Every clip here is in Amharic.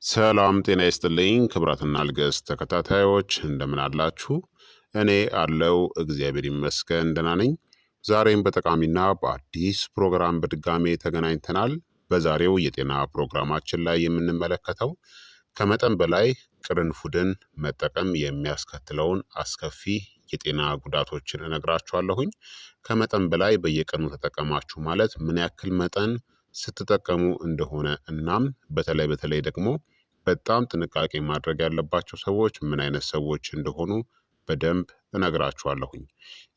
ሰላም ጤና ይስጥልኝ ክቡራትና ንግሥት ተከታታዮች እንደምን አላችሁ? እኔ አለው እግዚአብሔር ይመስገን ደህና ነኝ። ዛሬም በጠቃሚና በአዲስ ፕሮግራም በድጋሜ ተገናኝተናል። በዛሬው የጤና ፕሮግራማችን ላይ የምንመለከተው ከመጠን በላይ ቅርንፉድን መጠቀም የሚያስከትለውን አስከፊ የጤና ጉዳቶችን እነግራችኋለሁኝ። ከመጠን በላይ በየቀኑ ተጠቀማችሁ ማለት ምን ያክል መጠን ስትጠቀሙ እንደሆነ እናም በተለይ ደግሞ በጣም ጥንቃቄ ማድረግ ያለባቸው ሰዎች ምን አይነት ሰዎች እንደሆኑ በደንብ እነግራችኋለሁኝ።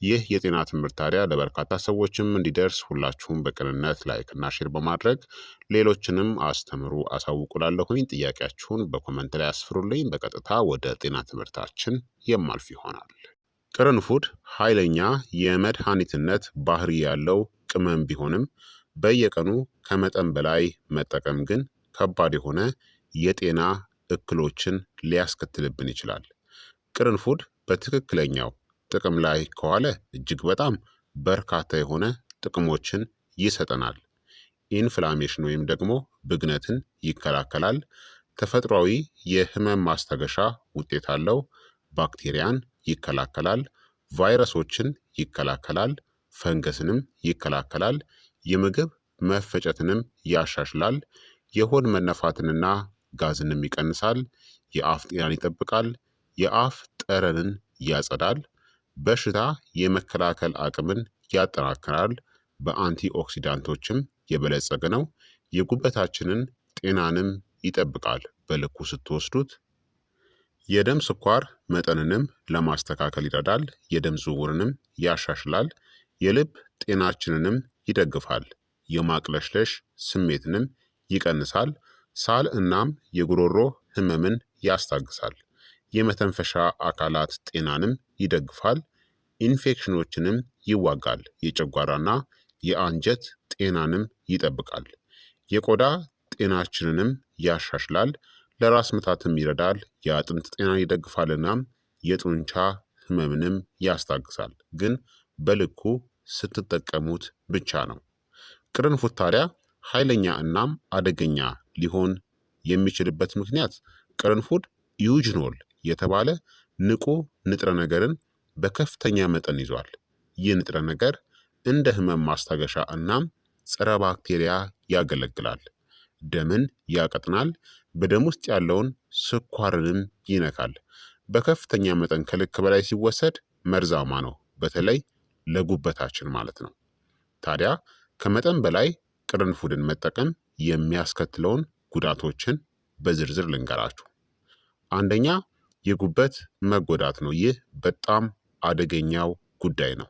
ይህ የጤና ትምህርት ታዲያ ለበርካታ ሰዎችም እንዲደርስ ሁላችሁም በቅንነት ላይክና ሼር በማድረግ ሌሎችንም አስተምሩ አሳውቁላለሁኝ። ጥያቄያችሁን በኮመንት ላይ አስፍሩልኝ። በቀጥታ ወደ ጤና ትምህርታችን የማልፍ ይሆናል። ቅርንፉድ ኃይለኛ የመድኃኒትነት ባህሪ ያለው ቅመም ቢሆንም በየቀኑ ከመጠን በላይ መጠቀም ግን ከባድ የሆነ የጤና እክሎችን ሊያስከትልብን ይችላል። ቅርንፉድ በትክክለኛው ጥቅም ላይ ከዋለ እጅግ በጣም በርካታ የሆነ ጥቅሞችን ይሰጠናል። ኢንፍላሜሽን ወይም ደግሞ ብግነትን ይከላከላል። ተፈጥሯዊ የህመም ማስታገሻ ውጤት አለው። ባክቴሪያን ይከላከላል። ቫይረሶችን ይከላከላል። ፈንገስንም ይከላከላል። የምግብ መፈጨትንም ያሻሽላል። የሆድ መነፋትንና ጋዝንም ይቀንሳል። የአፍ ጤናን ይጠብቃል። የአፍ ጠረንን ያጸዳል። በሽታ የመከላከል አቅምን ያጠናክራል። በአንቲ ኦክሲዳንቶችም የበለጸገ ነው። የጉበታችንን ጤናንም ይጠብቃል በልኩ ስትወስዱት። የደም ስኳር መጠንንም ለማስተካከል ይረዳል። የደም ዝውውርንም ያሻሽላል። የልብ ጤናችንንም ይደግፋል። የማቅለሽለሽ ስሜትንም ይቀንሳል። ሳል እናም የጉሮሮ ህመምን ያስታግሳል። የመተንፈሻ አካላት ጤናንም ይደግፋል። ኢንፌክሽኖችንም ይዋጋል። የጨጓራና የአንጀት ጤናንም ይጠብቃል። የቆዳ ጤናችንንም ያሻሽላል። ለራስ ምታትም ይረዳል። የአጥንት ጤናን ይደግፋል እናም የጡንቻ ህመምንም ያስታግሳል። ግን በልኩ ስትጠቀሙት ብቻ ነው። ቅርንፉድ ታዲያ ኃይለኛ እናም አደገኛ ሊሆን የሚችልበት ምክንያት ቅርንፉድ ዩጅኖል የተባለ ንቁ ንጥረ ነገርን በከፍተኛ መጠን ይዟል። ይህ ንጥረ ነገር እንደ ህመም ማስታገሻ እናም ጸረ ባክቴሪያ ያገለግላል። ደምን ያቀጥናል። በደም ውስጥ ያለውን ስኳርንም ይነካል። በከፍተኛ መጠን ከልክ በላይ ሲወሰድ መርዛማ ነው፣ በተለይ ለጉበታችን ማለት ነው። ታዲያ ከመጠን በላይ ቅርንፉድን መጠቀም የሚያስከትለውን ጉዳቶችን በዝርዝር ልንገራችሁ። አንደኛ የጉበት መጎዳት ነው። ይህ በጣም አደገኛው ጉዳይ ነው።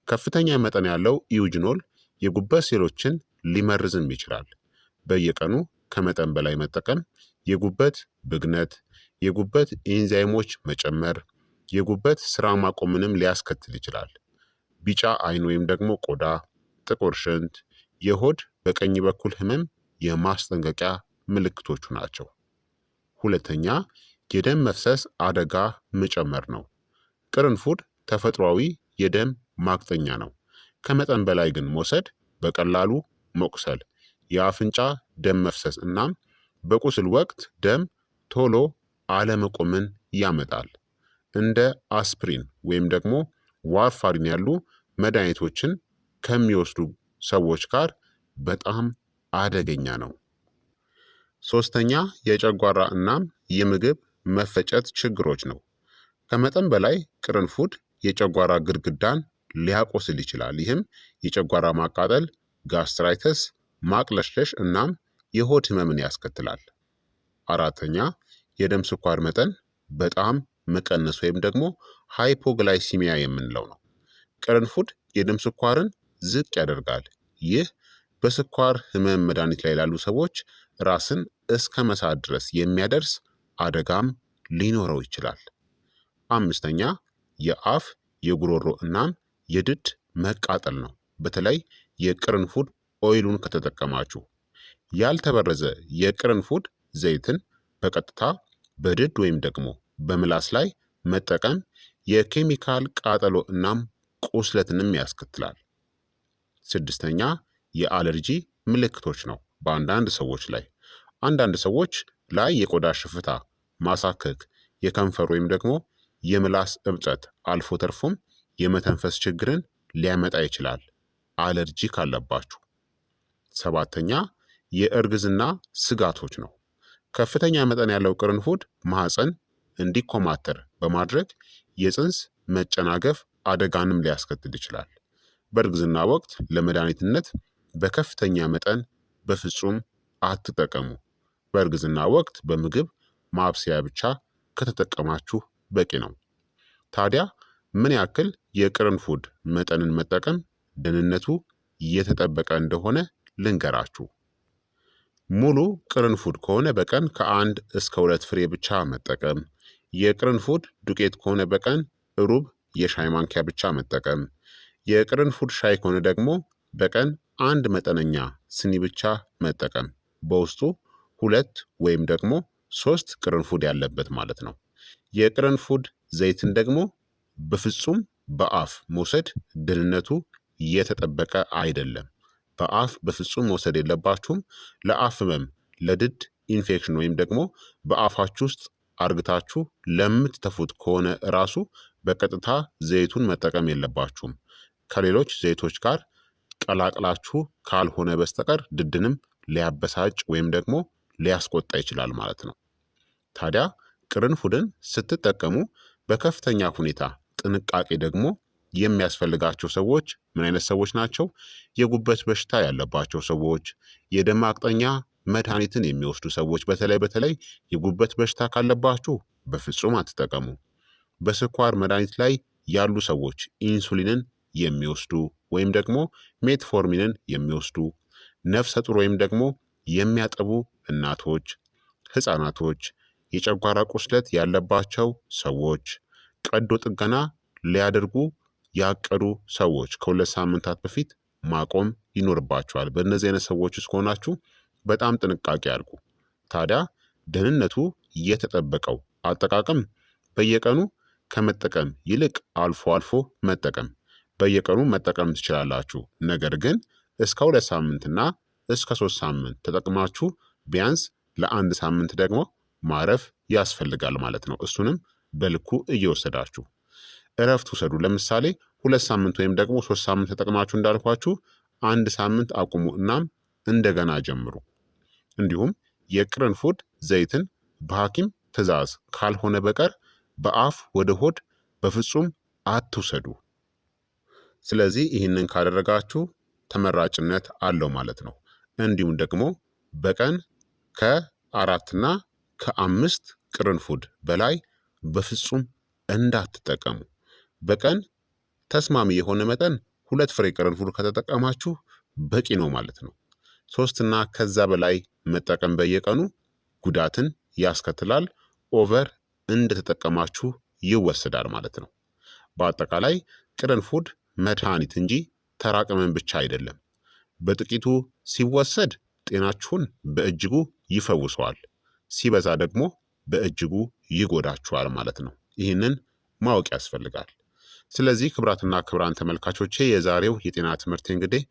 ከፍተኛ መጠን ያለው ኢዩጅኖል የጉበት ሴሎችን ሊመርዝም ይችላል። በየቀኑ ከመጠን በላይ መጠቀም የጉበት ብግነት፣ የጉበት ኤንዛይሞች መጨመር፣ የጉበት ስራ ማቆምንም ሊያስከትል ይችላል። ቢጫ አይን ወይም ደግሞ ቆዳ፣ ጥቁር ሽንት፣ የሆድ በቀኝ በኩል ህመም የማስጠንቀቂያ ምልክቶቹ ናቸው። ሁለተኛ የደም መፍሰስ አደጋ መጨመር ነው። ቅርንፉድ ተፈጥሯዊ የደም ማቅጠኛ ነው። ከመጠን በላይ ግን መውሰድ በቀላሉ መቁሰል፣ የአፍንጫ ደም መፍሰስ እናም በቁስል ወቅት ደም ቶሎ አለመቆምን ያመጣል። እንደ አስፕሪን ወይም ደግሞ ዋርፋሪን ያሉ መድኃኒቶችን ከሚወስዱ ሰዎች ጋር በጣም አደገኛ ነው። ሶስተኛ የጨጓራ እናም የምግብ መፈጨት ችግሮች ነው። ከመጠን በላይ ቅርንፉድ የጨጓራ ግድግዳን ሊያቆስል ይችላል። ይህም የጨጓራ ማቃጠል፣ ጋስትራይተስ፣ ማቅለሽለሽ እናም የሆድ ህመምን ያስከትላል። አራተኛ የደም ስኳር መጠን በጣም መቀነስ ወይም ደግሞ ሃይፖግላይሲሚያ የምንለው ነው። ቅርንፉድ የደም ስኳርን ዝቅ ያደርጋል። ይህ በስኳር ህመም መድኃኒት ላይ ላሉ ሰዎች ራስን እስከ መሳት ድረስ የሚያደርስ አደጋም ሊኖረው ይችላል። አምስተኛ የአፍ የጉሮሮ እናም የድድ መቃጠል ነው። በተለይ የቅርንፉድ ኦይሉን ከተጠቀማችሁ ያልተበረዘ የቅርንፉድ ዘይትን በቀጥታ በድድ ወይም ደግሞ በምላስ ላይ መጠቀም የኬሚካል ቃጠሎ እናም ቁስለትንም ያስከትላል። ስድስተኛ የአለርጂ ምልክቶች ነው። በአንዳንድ ሰዎች ላይ አንዳንድ ሰዎች ላይ የቆዳ ሽፍታ፣ ማሳከክ፣ የከንፈር ወይም ደግሞ የምላስ እብጠት አልፎ ተርፎም የመተንፈስ ችግርን ሊያመጣ ይችላል አለርጂ ካለባችሁ። ሰባተኛ የእርግዝና ስጋቶች ነው። ከፍተኛ መጠን ያለው ቅርንፉድ ማህፀን እንዲኮማተር በማድረግ የፅንስ መጨናገፍ አደጋንም ሊያስከትል ይችላል። በእርግዝና ወቅት ለመድኃኒትነት በከፍተኛ መጠን በፍጹም አትጠቀሙ። በእርግዝና ወቅት በምግብ ማብሰያ ብቻ ከተጠቀማችሁ በቂ ነው። ታዲያ ምን ያክል የቅርንፉድ መጠንን መጠቀም ደህንነቱ የተጠበቀ እንደሆነ ልንገራችሁ። ሙሉ ቅርንፉድ ከሆነ በቀን ከ1 እስከ 2 ፍሬ ብቻ መጠቀም። የቅርንፉድ ዱቄት ከሆነ በቀን ሩብ የሻይ ማንኪያ ብቻ መጠቀም። የቅርንፉድ ሻይ ከሆነ ደግሞ በቀን 1 መጠነኛ ስኒ ብቻ መጠቀም። በውስጡ 2 ወይም ደግሞ 3 ቅርንፉድ ያለበት ማለት ነው። የቅርንፉድ ዘይትን ደግሞ በፍጹም በአፍ መውሰድ ደህንነቱ የተጠበቀ አይደለም። በአፍ በፍጹም መውሰድ የለባችሁም። ለአፍ ህመም፣ ለድድ ኢንፌክሽን ወይም ደግሞ በአፋችሁ ውስጥ አርግታችሁ ለምትተፉት ከሆነ እራሱ በቀጥታ ዘይቱን መጠቀም የለባችሁም። ከሌሎች ዘይቶች ጋር ቀላቅላችሁ ካልሆነ በስተቀር ድድንም ሊያበሳጭ ወይም ደግሞ ሊያስቆጣ ይችላል ማለት ነው። ታዲያ ቅርንፉድን ስትጠቀሙ በከፍተኛ ሁኔታ ጥንቃቄ ደግሞ የሚያስፈልጋቸው ሰዎች ምን አይነት ሰዎች ናቸው? የጉበት በሽታ ያለባቸው ሰዎች፣ የደም ማቅጠኛ መድኃኒትን የሚወስዱ ሰዎች። በተለይ የጉበት በሽታ ካለባችሁ በፍጹም አትጠቀሙ። በስኳር መድኃኒት ላይ ያሉ ሰዎች፣ ኢንሱሊንን የሚወስዱ ወይም ደግሞ ሜትፎርሚንን የሚወስዱ፣ ነፍሰ ጡር ወይም ደግሞ የሚያጠቡ እናቶች፣ ህፃናቶች፣ የጨጓራ ቁስለት ያለባቸው ሰዎች፣ ቀዶ ጥገና ሊያደርጉ ያቀዱ ሰዎች ከ2 ሳምንታት በፊት ማቆም ይኖርባቸዋል። በእነዚህ አይነት ሰዎች ውስጥ ከሆናችሁ በጣም ጥንቃቄ አድርጉ። ታዲያ ደህንነቱ የተጠበቀው አጠቃቀም በየቀኑ ከመጠቀም ይልቅ አልፎ አልፎ መጠቀም። በየቀኑ መጠቀም ትችላላችሁ። ነገር ግን እስከ 2 ሳምንትና እስከ 3 ሳምንት ተጠቅማችሁ ቢያንስ ለ1 ሳምንት ደግሞ ማረፍ ያስፈልጋል ማለት ነው። እሱንም በልኩ እየወሰዳችሁ እረፍት ውሰዱ። ለምሳሌ 2 ሳምንት ወይም ደግሞ 3 ሳምንት ተጠቅማችሁ እንዳልኳችሁ 1 ሳምንት አቁሙ፣ እናም እንደገና ጀምሩ። እንዲሁም የቅርንፉድ ዘይትን በሐኪም ትዕዛዝ ካልሆነ በቀር በአፍ ወደ ሆድ በፍጹም አትውሰዱ። ስለዚህ ይህንን ካደረጋችሁ ተመራጭነት አለው ማለት ነው። እንዲሁም ደግሞ በቀን ከ4 እና ከ5 ቅርንፉድ በላይ በፍጹም እንዳትጠቀሙ። በቀን ተስማሚ የሆነ መጠን 2 ፍሬ ቅርንፉድ ከተጠቀማችሁ በቂ ነው ማለት ነው። 3 እና ከዛ በላይ መጠቀም በየቀኑ ጉዳትን ያስከትላል። ኦቨር እንደተጠቀማችሁ ይወሰዳል ማለት ነው። በአጠቃላይ ቅርንፉድ መድኃኒት እንጂ ተራ ቅመም ብቻ አይደለም። በጥቂቱ ሲወሰድ ጤናችሁን በእጅጉ ይፈውሰዋል፣ ሲበዛ ደግሞ በእጅጉ ይጎዳችኋል ማለት ነው። ይህንን ማወቅ ያስፈልጋል። ስለዚህ ክቡራትና ክቡራን ተመልካቾቼ የዛሬው የጤና ትምህርት እንግዲህ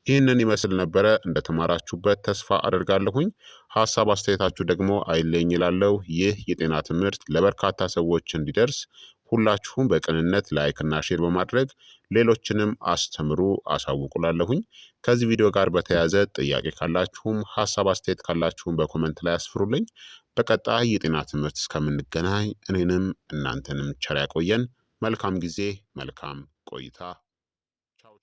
ይህንን ይመስል ነበረ። እንደተማራችሁበት ተስፋ አደርጋለሁኝ። ሀሳብ አስተያየታችሁ ደግሞ አይለኝ ይላለው። ይህ የጤና ትምህርት ለበርካታ ሰዎች እንዲደርስ ሁላችሁም በቅንነት ላይክና ሼር በማድረግ ሌሎችንም አስተምሩ አሳውቁላለሁኝ። ከዚህ ቪዲዮ ጋር በተያያዘ ጥያቄ ካላችሁም ሀሳብ አስተያየት ካላችሁም በኮመንት ላይ አስፍሩልኝ። በቀጣይ የጤና ትምህርት እስከምንገናኝ እኔንም እናንተንም ቸር ያቆየን። መልካም ጊዜ፣ መልካም ቆይታ።